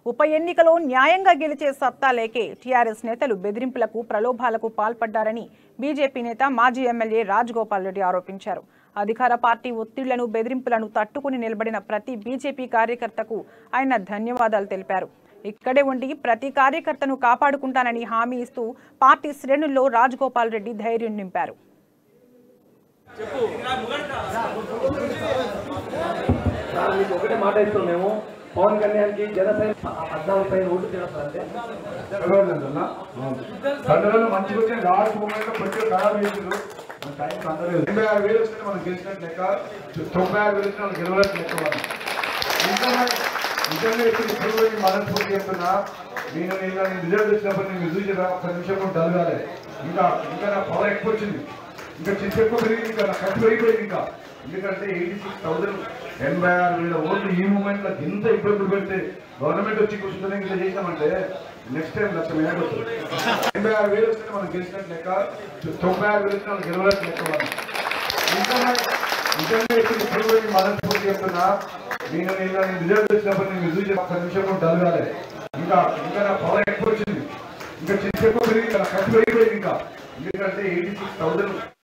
ఉప ఎన్నికలో న్యాయంగా గెలిచే సత్తా లేకే టీఆర్ఎస్ నేతలు బెదిరింపులకు ప్రలోభాలకు పాల్పడ్డారని బీజేపీ నేత మాజీ ఎమ్మెల్యే రాజగోపాల్ రెడ్డి ఆరోపించారు. అధికార పార్టీ ఒత్తిళ్లను బెదిరింపులను తట్టుకుని నిలబడిన ప్రతి బీజేపీ కార్యకర్తకు ఆయన ధన్యవాదాలు తెలిపారు. ఇక్కడే ఉండి ప్రతి కార్యకర్తను కాపాడుకుంటానని హామీ ఇస్తూ పార్టీ శ్రేణుల్లో రాజగోపాల్ రెడ్డి ధైర్యం నింపారు. పవన్ కళ్యాణ్ కి జనసేన 14 ఓట్లు చేస్తారంటే మంచిగా వచ్చే లాస్ట్ మూమెంట్ లో కొంచెం ఖరాబ్ చేసిండ్రు. టైం 86,000 వస్తే మనం గెలిచినట్టు లెక్క, 96,000 వస్తే మనం గెలవలేదు లెక్క. నిజంగా ఇప్పుడు మనస్ఫూర్తి చెప్తున్నా, నేను రిజల్ట్ వచ్చినప్పుడు నేను చూసి ఒక్క నిమిషం కూడా జరగాలి. ఇంకా నా పవర్ ఎక్కువ వచ్చింది, ఇంకా చిన్న ఎక్కువ పెరిగింది, ఇంకా నా ఖర్చు పెరిగిపోయింది. ఇంకా ఎందుకంటే 86,000 ఓట్లు ఈ మూమెంట్ లో ఇంత ఇబ్బందులు పెడితే గవర్నమెంట్ వచ్చి కూర్చుంటే ఇంత చేసినామంటే నెక్స్ట్ టైం 1,00,000 మేరకు వస్తుంది. 86,000 వస్తే మనం గెలిచినట్టు లెక్క, 96,000 వస్తే మనం గెలవలేదు లెక్క. నిజంగా ఇప్పుడు మనస్ఫూర్తి చెప్తున్నా, నేను రిజల్ట్ వచ్చినప్పుడు నేను చూసి ఒక్క నిమిషం కూడా జరగాలి. ఇంకా నా పవర్ ఎక్కువ వచ్చింది, ఇంకా చిన్న ఎక్కువ పెరిగింది, నా ఖర్చు పెరిగిపోయింది. ఇంకా ఎందుకంటే 86,000